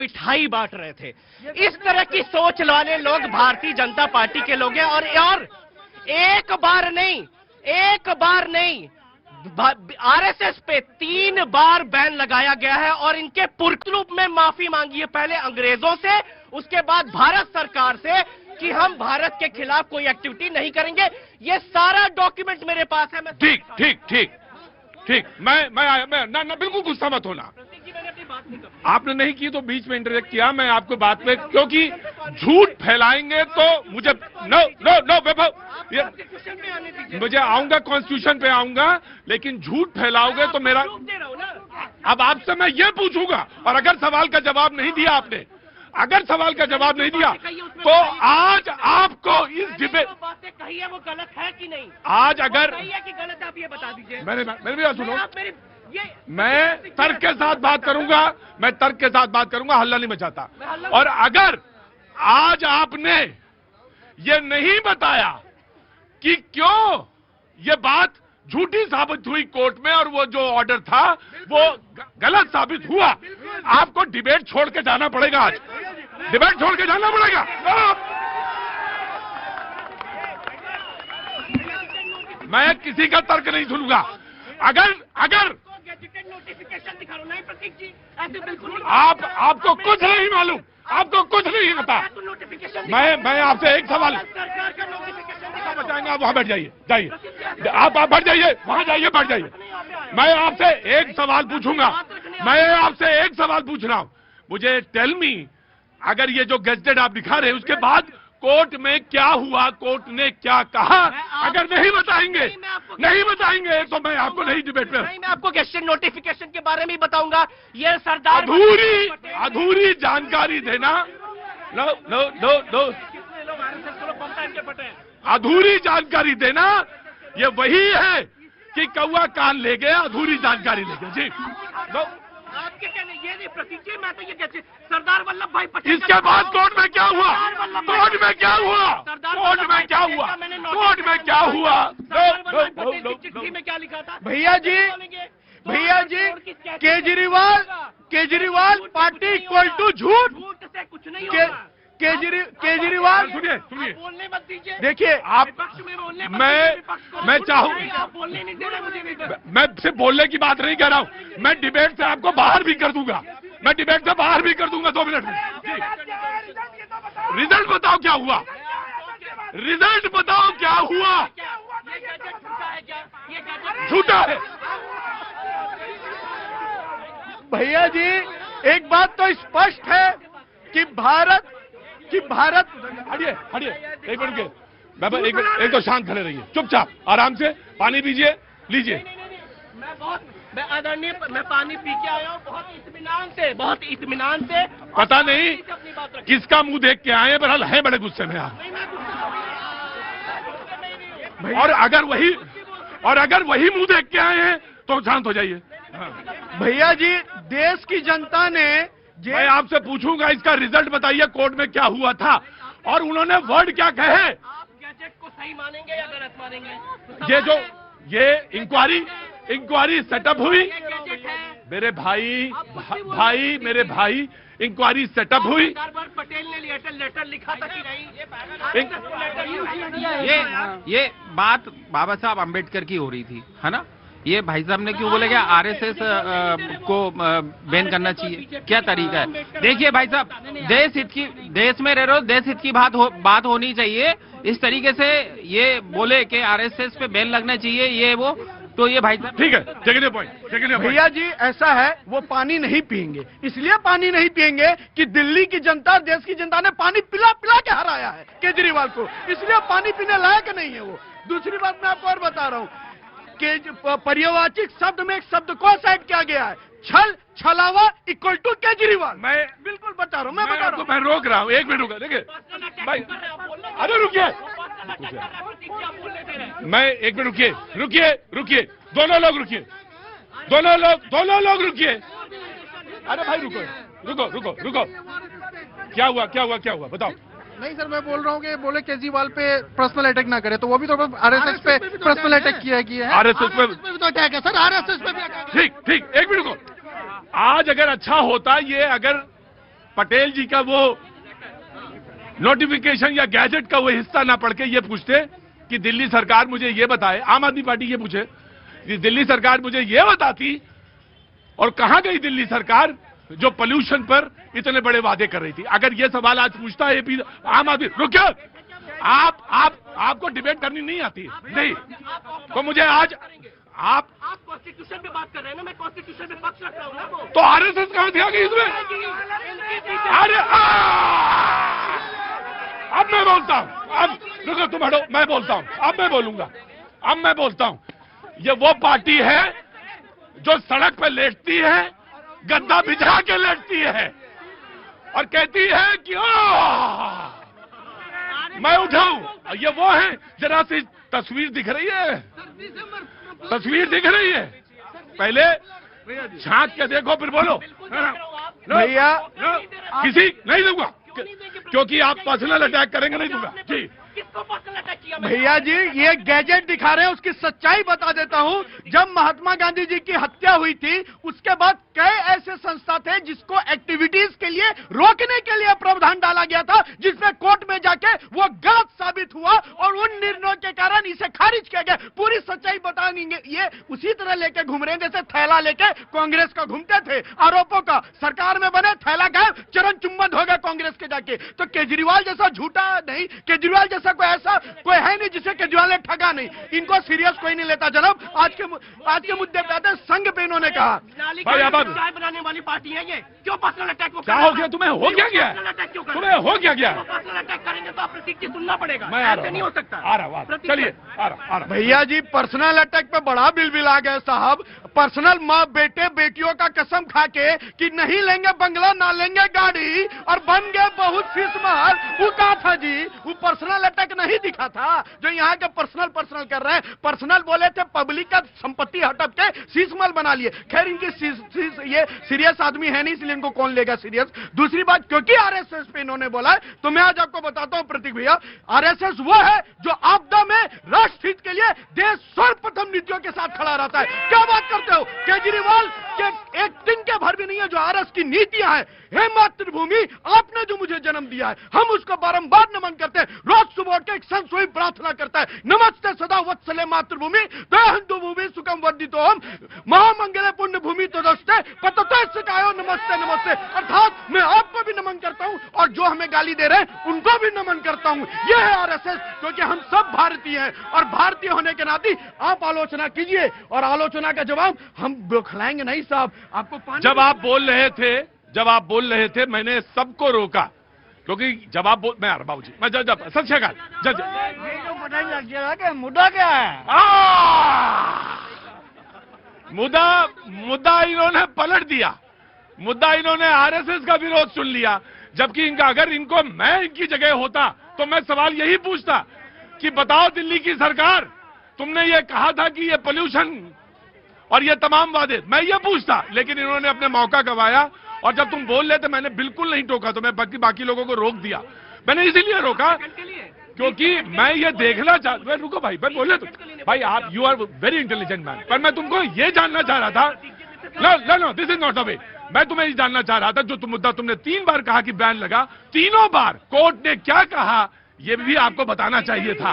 मिठाई बांट रहे थे। इस तरह की सोच वाले लोग भारतीय जनता पार्टी के लोग हैं। और एक बार नहीं आरएसएस पे 3 बार बैन लगाया गया है और इनके पूर्ण रूप में माफी मांगी है, पहले अंग्रेजों से, उसके बाद भारत सरकार से, कि हम भारत के खिलाफ कोई एक्टिविटी नहीं करेंगे। ये सारा डॉक्यूमेंट मेरे पास है। ठीक, मैं बिल्कुल गुस्सा मत होना। आपने नहीं की तो बीच में इंटरेक्ट किया। मैं आपको बात में, क्योंकि झूठ फैलाएंगे तो मुझे नो वैभव, मुझे आऊंगा कॉन्स्टिट्यूशन पे आऊंगा, लेकिन झूठ फैलाओगे तो मेरा, अब आपसे मैं ये पूछूंगा, और अगर सवाल का जवाब नहीं दिया आपने, तो आज आपको इस डिबेट कही है वो गलत है कि नहीं, आज अगर कि गलत है आप ये बता दीजिए। मेरे भी बात सुनो, मैं तर्क के साथ बात करूंगा, हल्ला नहीं मचाता। और अगर आज आपने ये नहीं बताया कि क्यों ये बात झूठी साबित हुई कोर्ट में और वो जो ऑर्डर था वो गलत साबित हुआ, आपको डिबेट छोड़ के जाना पड़ेगा। आज डिबेट छोड़ के जाना पड़ेगा। मैं किसी का तर्क नहीं सुनूंगा। अगर आपको कुछ नहीं मालूम, आपको कुछ नहीं पता। मैं आपसे एक सवाल बचाएंगे, आप वहां बैठ जाइए, आप बैठ जाइए, वहां जाइए, बैठ जाइए। मैं आपसे एक सवाल पूछूंगा, पूछ रहा हूं। मुझे टेल मी, अगर ये जो गजटेड आप दिखा रहे हैं उसके बाद कोर्ट में क्या हुआ, कोर्ट ने क्या कहा, अगर नहीं बताएंगे तो मैं आपको नहीं डिबेट में, मैं आपको गजटेड नोटिफिकेशन के बारे में ही बताऊंगा। ये सरदार अधूरी जानकारी देना, अधूरी जानकारी देना, ये वही है कि कौवा कान ले गया, अधूरी जानकारी ले गया। जी आपके कहने ये नहीं प्रतीक जी, मैं तो ये कहती सरदार वल्लभ भाई पटेल। इसके बाद कोर्ट में क्या हुआ? चिट्ठी में क्या लिखा था? भैया जी केजरीवाल पार्टी इक्वल टू झूठ से कुछ नहीं होगा। केजरीवाल सुनिए, बोलने मत दीजिए। देखिए आप, मैं चाहूँ, बोलने नहीं दे रहे मुझे। मैं सिर्फ बोलने की बात नहीं कह रहा हूँ, मैं डिबेट से आपको बाहर भी कर दूंगा, 2 मिनट में। रिजल्ट बताओ क्या हुआ, झूठा है। भैया जी एक बात तो स्पष्ट है कि भारत हटिए, एक मिनट के बाबा, एक तो शांत खड़े रहिए, चुपचाप आराम से पानी पीजिए, लीजिए। मैं पानी पी के आया हूँ बहुत इत्मीनान से। पता नहीं किसका मुंह देख के आए, बहरहाल है बड़े गुस्से में आप। और अगर वही मुंह देख के आए हैं तो शांत हो जाइए। भैया जी देश की जनता ने, मैं आपसे पूछूंगा इसका रिजल्ट बताइए, कोर्ट में क्या हुआ था और उन्होंने वर्ड क्या कहे। आप गैजेट को सही मानेंगे या गलत मानेंगे? ये इंक्वायरी सेटअप हुई, मेरे भाई इंक्वायरी सेटअप हुई। पटेल ने लेटर लिखा था कि नहीं? ये बात बाबा साहब अम्बेडकर की हो रही थी, है ना? ये भाई साहब ने क्यों बोले क्या आरएसएस को बैन करना चाहिए? क्या तरीका है? देखिए भाई साहब, देश में रह रहे हो, देश हित की बात होनी चाहिए। इस तरीके से ये बोले कि आरएसएस पे बैन लगना चाहिए, ये वो, तो ये भाई साहब ठीक है, टेकन योर पॉइंट। भैया जी ऐसा है, वो पानी नहीं पिएंगे, इसलिए पानी नहीं पिएंगे कि दिल्ली की जनता, देश की जनता ने पानी पिला के हराया है केजरीवाल को, इसलिए पानी पीने लायक नहीं है वो। दूसरी बात मैं आपको और बता रहा हूँ, पर्यायवाची शब्द में एक शब्द को ऐड किया गया है, छलावा इक्वल टू केजरीवाल। मैं बिल्कुल बता रहा हूँ, मैं रोक रहा हूँ, 1 मिनट रुका, देखिए भाई, अरे रुकिए, मैं 1 मिनट रुकिए, दोनों लोग रुकिए। अरे भाई रुको, क्या हुआ बताओ। नहीं सर, मैं बोल रहा हूँ कि बोले केजरीवाल पे पर्सनल अटैक ना करे, तो वो भी तो आरएसएस पे पर्सनल अटैक किया है। आरएसएस पे भी तो अटैक है सर, आरएसएस पे भी अटैक है। ठीक, 1 मिनट रुको। आज अगर अच्छा होता, ये अगर पटेल जी का वो नोटिफिकेशन या गैजेट का वो हिस्सा ना पढ़ के ये पूछते कि दिल्ली सरकार मुझे ये बताए, आम आदमी पार्टी ये पूछे कि दिल्ली सरकार मुझे ये बताती, और कहां गई दिल्ली सरकार जो पोल्यूशन पर इतने बड़े वादे कर रही थी। अगर ये सवाल आज पूछता है एपी आम आदमी, रुकिए, आपको डिबेट करनी नहीं आती नहीं, तो मुझे आज आप कॉन्स्टिट्यूशन पे बात कर रहे हैं ना, मैं कॉन्स्टिट्यूशन पे पक्ष रख रहा हूँ ना। वो तो आरएसएस कहां थी आगे इसमें? अरे अब मैं बोलता हूं, अब रुको तुम हटो, मैं बोलता हूं, अब मैं बोलूंगा, अब मैं बोलता हूं। ये वो पार्टी है जो सड़क पे लेटती है, गद्दा बिछा के लेटती है और कहती है कि मैं उठाऊं। ये वो है, जरा सी तस्वीर दिख रही है, तस्वीर दिख रही है, पहले झांक के देखो फिर बोलो। भैया किसी नहीं दूंगा, क्योंकि आप पर्सनल अटैक करेंगे, नहीं दूंगा जी। किसको पर्सनल अटैक किया? भैया जी ये गैजेट दिखा रहे हैं, उसकी सच्चाई बता देता हूं। जब महात्मा गांधी जी की हत्या हुई थी, उसके बाद कई ऐसे संस्था थे जिसको एक्टिविटीज के लिए रोकने के लिए प्रावधान डाला गया था, जिसमें कोर्ट में जाके वो गलत साबित हुआ और उन निर्णयों के कारण इसे खारिज किया गया। पूरी सच्चाई बताएंगे। ये उसी तरह लेके घूम रहे हैं जैसे थैला लेके कांग्रेस का घूमते थे आरोपों का। सरकार में बने, थैला गायब, चरण चुम्बन हो गया कांग्रेस के जाके। तो केजरीवाल जैसा झूठा नहीं, केजरीवाल जैसा कोई ऐसा कोई है नहीं जिसे केजरीवाल ने ठगा नहीं। इनको सीरियस कोई नहीं लेता जनाब। आज के मुद्दे पे आते हैं। संघ पे इन्होंने कहा चाय बनाने वाली पार्टी है ये, क्यों पर्सनल अटैक? क्या हो गया तुम्हें? हो क्या गया तुम्हें? हो क्या गया? पर्सनल अटैक करेंगे तो आप प्रतीक की सुनना पड़ेगा। मैं आ रहा हूं, नहीं हो सकता। आ रहा हूं, चलिए आ रहा हूं। भैया जी पर्सनल अटैक पे बड़ा बिल आ गए साहब। पर्सनल माँ बेटे बेटियों का कसम खा के कि नहीं लेंगे बंगला, ना लेंगे गाड़ी, और बन गए बहुत फीस मार। वो कहा था जी, वो पर्सनल अटैक नहीं दिखा था जो यहाँ के पर्सनल कर रहे हैं। पर्सनल बोले थे, पब्लिक का संपत्ति हटप के शीशमल बना लिए। खैर इनकी ये सीरियस आदमी है नहीं, इसलिए इनको कौन लेगा सीरियस। दूसरी बात, क्योंकि आरएसएस पे इन्होंने बोला है, तो मैं आज आपको बताता हूं प्रतीक भैया, आरएसएस वो है जो आपदा में राष्ट्र हित के लिए देश सर्वप्रथम नीतियों के साथ खड़ा रहता है। क्या बात करते हो? केजरीवाल के एक दिन के भर भी नहीं है जो आरएस की नीतियां हैं। हे मातृभूमि, आपने जो मुझे जन्म दिया है, हम उसको बारंबार नमन करते हैं। रोज सुबह उठ के एक संस्वी प्रार्थना करता है, नमस्ते सदा वत्सले मातृभूमि दया हिंदू भूमि सुखम वर्धितो हम महामंगले पुण्य भूमि तो दोस्ते पततो सिकायो नमस्ते नमस्ते। अर्थात मैं आपको भी नमन करता हूं और जो हमें गाली दे रहे हैं उनको भी नमन करता हूं। यह है आरएसएस, क्योंकि हम सब भारतीय हैं और भारतीय होने के नाते आप आलोचना कीजिए और आलोचना का जवाब हम बौखलाएंगे नहीं साहब। आपको जब आप बोल रहे थे मैंने सबको रोका, क्योंकि जवाब मैं आ रहा बाबूजी, मैं जब सत श्रीकाल मुद्दा क्या है? मुद्दा इन्होंने पलट दिया। मुद्दा इन्होंने आरएसएस का विरोध सुन लिया, जबकि अगर मैं इनकी जगह होता तो मैं सवाल यही पूछता कि बताओ दिल्ली की सरकार, तुमने ये कहा था कि ये पोल्यूशन और ये तमाम वादे, मैं ये पूछता, लेकिन इन्होंने अपने मौका गंवाया। और जब तुम बोल रहे थे मैंने बिल्कुल नहीं टोका, तो मैं बाकी लोगों को रोक दिया। मैंने इसीलिए रोका क्योंकि मैं ये देखना चाहता। रुको भाई, मैं बोले तो भाई, आप you are very intelligent man, पर मैं तुमको ये जानना चाह रहा था। No this is not the way. मैं तुम्हें ये जानना चाह रहा था, जो मुद्दा तुमने 3 बार कहा कि बैन लगा, तीनों बार कोर्ट ने क्या कहा ये भी आपको बताना चाहिए था।